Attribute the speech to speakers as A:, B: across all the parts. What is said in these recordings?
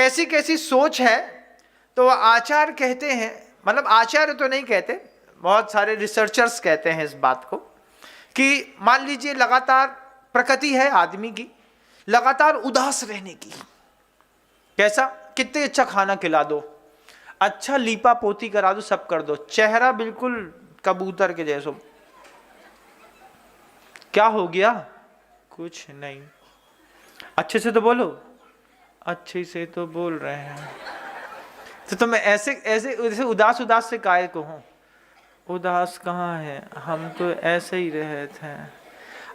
A: कैसी कैसी सोच है। तो आचार्य कहते हैं, मतलब आचार्य तो नहीं कहते, बहुत सारे रिसर्चर्स कहते हैं इस बात को, कि मान लीजिए लगातार प्रकृति है आदमी की लगातार उदास रहने की। कैसा? कितने अच्छा खाना खिला दो, अच्छा लीपा पोती करा दो, सब कर दो, चेहरा बिल्कुल कबूतर के जैसो। क्या हो गया? कुछ नहीं। अच्छे से तो बोलो। अच्छे से तो बोल रहे हैं। तो तुम ऐसे ऐसे ऐसे उदास उदास से काहे को हो? उदास कहाँ है, हम तो ऐसे ही रहते हैं।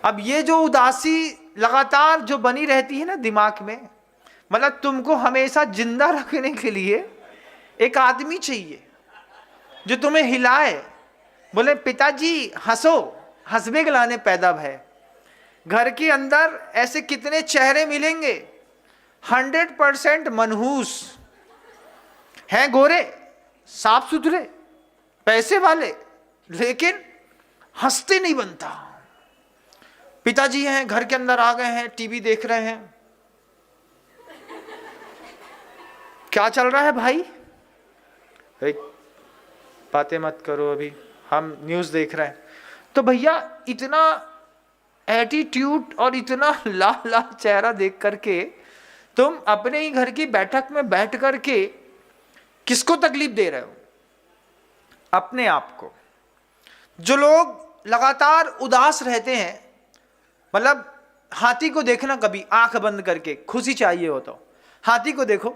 A: अब ये जो उदासी लगातार जो बनी रहती है ना दिमाग में, मतलब तुमको हमेशा जिंदा रखने के लिए एक आदमी चाहिए जो तुम्हें हिलाए, बोले पिताजी हंसो, हंसबे गलाने पैदा भय। घर के अंदर ऐसे कितने चेहरे मिलेंगे 100% मनहूस हैं, गोरे साफ सुथरे पैसे वाले, लेकिन हंसते नहीं बनता। पिताजी हैं घर के अंदर आ गए हैं, टीवी देख रहे हैं। क्या चल रहा है भाई? बातें मत करो, अभी हम न्यूज देख रहे हैं। तो भैया इतना एटीट्यूड और इतना लाल लाल चेहरा देख करके तुम अपने ही घर की बैठक में बैठ करके किसको तकलीफ दे रहे हो? अपने आप को। जो लोग लगातार उदास रहते हैं, मतलब हाथी को देखना कभी आंख बंद करके, खुशी चाहिए हो तो हाथी को देखो,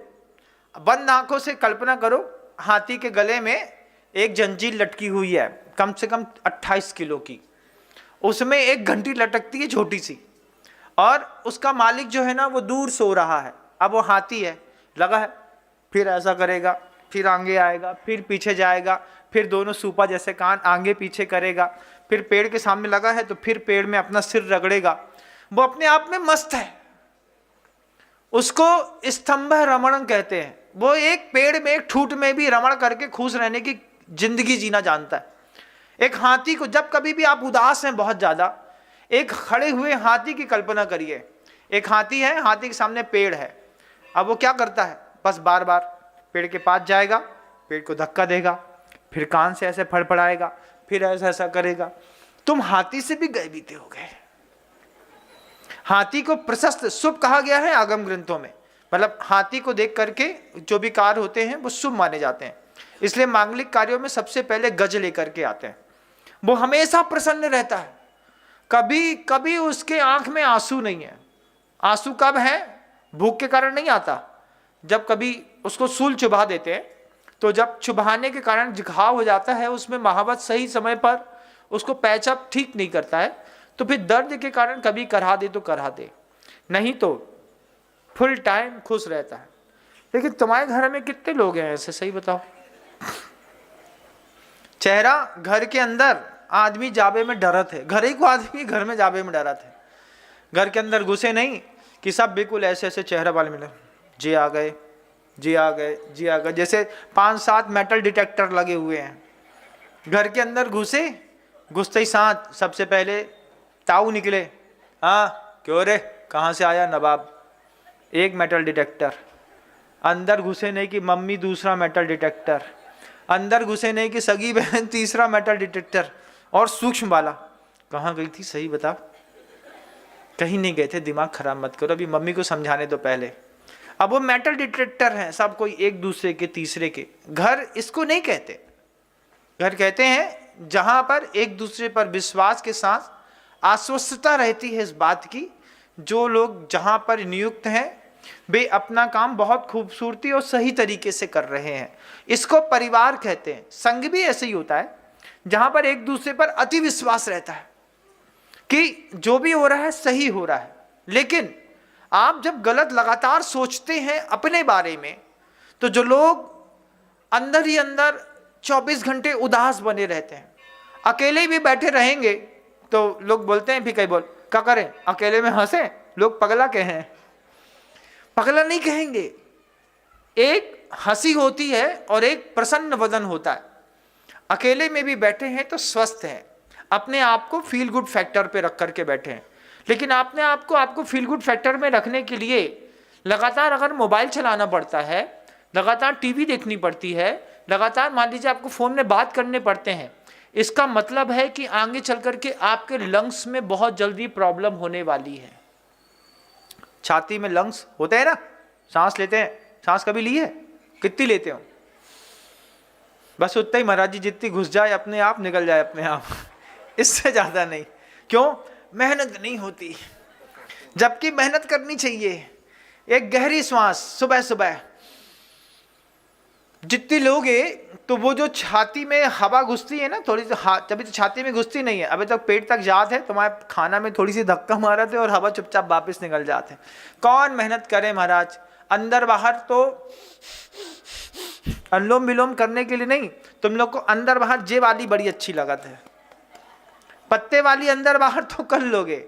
A: बंद आंखों से कल्पना करो हाथी के गले में एक जंजीर लटकी हुई है कम से कम 28 किलो की, उसमें एक घंटी लटकती है छोटी सी, और उसका मालिक जो है ना वो दूर सो रहा है। अब वो हाथी है, लगा है, फिर ऐसा करेगा, फिर आगे आएगा, फिर पीछे जाएगा, फिर दोनों सूपा जैसे कान आगे पीछे करेगा, फिर पेड़ के सामने लगा है तो फिर पेड़ में अपना सिर रगड़ेगा। वो अपने आप में मस्त है, उसको स्तंभ रमण कहते हैं। वो एक पेड़ में एक ठूट में भी रमण करके खुश रहने की जिंदगी जीना जानता है। एक हाथी को, जब कभी भी आप उदास हैं बहुत ज्यादा, एक खड़े हुए हाथी की कल्पना करिए। एक हाथी है, हाथी के सामने पेड़ है। अब वो क्या करता है? बस बार बार पेड़ के पास जाएगा, पेड़ को धक्का देगा, फिर कान से ऐसे फड़फड़ाएगा, फिर ऐसा ऐसा करेगा। तुम हाथी से भी गए बीते हो गए। हाथी को प्रशस्त शुभ कहा गया है आगम ग्रंथों में, मतलब हाथी को देख करके जो भी कार्य होते हैं वो शुभ माने जाते हैं। इसलिए मांगलिक कार्यों में सबसे पहले गज लेकर के आते हैं। वो हमेशा प्रसन्न रहता है, कभी कभी उसके आंख में आंसू नहीं है। आंसू कब है? भूख के कारण नहीं आता। जब कभी उसको सूल चुभा देते हैं तो जब चुभाने के कारण घाव हो जाता है, उसमें महावत सही समय पर उसको पैचअप ठीक नहीं करता है, तो फिर दर्द के कारण कभी करा दे तो करा दे, नहीं तो फुल टाइम खुश रहता है। लेकिन तुम्हारे घर में कितने लोग हैं ऐसे, सही बताओ? चेहरा घर के अंदर आदमी जाबे में डरत है, घर ही को आदमी घर में जाबे में डरत है। घर के अंदर घुसे नहीं कि सब बिल्कुल ऐसे ऐसे चेहरा वाले मिले, जी आ गए, जी आ गए, जी आ गए, जैसे 5-7 मेटल डिटेक्टर लगे हुए हैं। घर के अंदर घुसे, घुसते ही साथ सबसे पहले ताऊ निकले, हाँ क्यों रे, कहाँ से आया नवाब, एक मेटल डिटेक्टर। अंदर घुसे नहीं कि मम्मी दूसरा मेटल डिटेक्टर, अंदर घुसे नहीं कि सगी बहन तीसरा मेटल डिटेक्टर, और सूक्ष्म वाला कहाँ गई थी, सही बता? कहीं नहीं गए थे, दिमाग खराब मत करो, अभी मम्मी को समझाने दो पहले। अब वो मेटल डिटेक्टर हैं सब, कोई एक दूसरे के, तीसरे के। घर इसको नहीं कहते, घर कहते हैं जहां पर एक दूसरे पर विश्वास के साथ आश्वस्तता रहती है इस बात की, जो लोग जहां पर नियुक्त हैं वे अपना काम बहुत खूबसूरती और सही तरीके से कर रहे हैं। इसको परिवार कहते हैं। संघ भी ऐसे ही होता है जहां पर एक दूसरे पर अति विश्वास रहता है कि जो भी हो रहा है सही हो रहा है। लेकिन आप जब गलत लगातार सोचते हैं अपने बारे में, तो जो लोग अंदर ही अंदर 24 घंटे उदास बने रहते हैं, अकेले भी बैठे रहेंगे तो लोग बोलते हैं, भी कई बोल क्या करें, अकेले में हंसे, लोग पगला कहें। पगला नहीं कहेंगे, एक हंसी होती है और एक प्रसन्न वदन होता है। अकेले में भी बैठे हैं तो स्वस्थ हैं, अपने आप को फील गुड फैक्टर पे रख करके बैठे हैं। लेकिन आपने आपको फील गुड फैक्टर में रखने के लिए लगातार अगर मोबाइल चलाना पड़ता है, लगातार टीवी देखनी पड़ती है, लगातार मान लीजिए आपको फ़ोन में बात करने पड़ते हैं, इसका मतलब है कि आगे चल कर के आपके लंग्स में बहुत जल्दी प्रॉब्लम होने वाली है। छाती में लंग्स होते हैं ना, सांस लेते हैं, सांस कभी ली है? कितनी लेते हो? बस उतना ही महाराज जी, जितनी घुस जाए अपने आप निकल जाए अपने आप, इससे ज़्यादा नहीं। क्यों? मेहनत नहीं होती, जबकि मेहनत करनी चाहिए। एक गहरी श्वास सुबह सुबह जितनी लोगे तो वो जो छाती में हवा घुसती है ना थोड़ी सी, तभी तो छाती में घुसती नहीं है, अभी तक पेट तक जात है, तुम्हारे खाना में थोड़ी सी धक्का मारा थे और हवा चुपचाप वापस निकल जाते। कौन मेहनत करे महाराज? अंदर बाहर तो अनुलोम विलोम करने के लिए नहीं, तुम लोग को अंदर बाहर जे वाली बड़ी अच्छी लगत है, पत्ते वाली अंदर बाहर तो कर लोगे,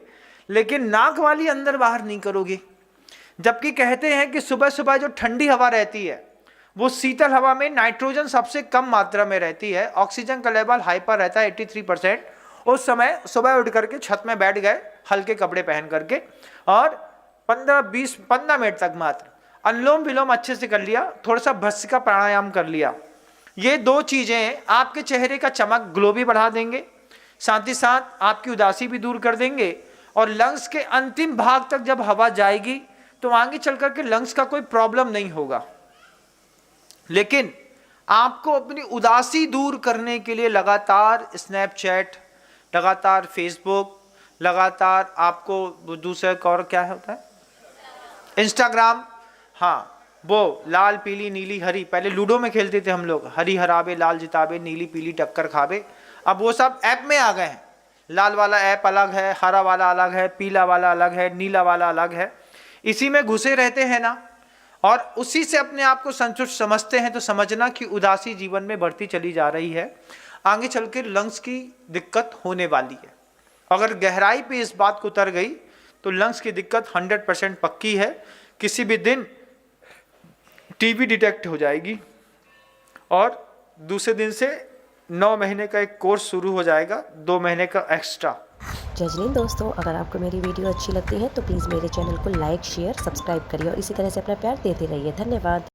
A: लेकिन नाक वाली अंदर बाहर नहीं करोगे। जबकि कहते हैं कि सुबह सुबह जो ठंडी हवा रहती है वो शीतल हवा में नाइट्रोजन सबसे कम मात्रा में रहती है, ऑक्सीजन का लेवल हाई पर रहता है 83%। उस समय सुबह उठ करके छत में बैठ गए हल्के कपड़े पहन करके और 15 मिनट तक मात्र अनुलोम विलोम अच्छे से कर लिया, थोड़ा सा भस्त्रिका प्राणायाम कर लिया। ये दो चीजें आपके चेहरे का चमक, ग्लो भी बढ़ा देंगे, साथ ही साथ आपकी उदासी भी दूर कर देंगे। और लंग्स के अंतिम भाग तक जब हवा जाएगी तो आगे चल करके लंग्स का कोई प्रॉब्लम नहीं होगा। लेकिन आपको अपनी उदासी दूर करने के लिए लगातार स्नैपचैट, लगातार फेसबुक, लगातार आपको दूसरा और क्या होता है, इंस्टाग्राम, हाँ वो लाल पीली नीली हरी, पहले लूडो में खेलते थे हम लोग, हरी हराबे लाल जिताबे नीली पीली टक्कर खाबे, अब वो सब ऐप में आ गए हैं। लाल वाला ऐप अलग है, हरा वाला अलग है, पीला वाला अलग है, नीला वाला अलग है, इसी में घुसे रहते हैं ना, और उसी से अपने आप को संतुष्ट समझते हैं। तो समझना कि उदासी जीवन में बढ़ती चली जा रही है, आगे चल के लंग्स की दिक्कत होने वाली है। अगर गहराई पे इस बात को उतर गई तो लंग्स की दिक्कत 100% पक्की है, किसी भी दिन टीबी डिटेक्ट हो जाएगी और दूसरे दिन से 9 महीने का एक कोर्स शुरू हो जाएगा, 2 महीने का एक्स्ट्रा।
B: जजनीन दोस्तों, अगर आपको मेरी वीडियो अच्छी लगती है तो प्लीज़ मेरे चैनल को लाइक शेयर सब्सक्राइब करिए और इसी तरह से अपना प्यार देते रहिए। धन्यवाद।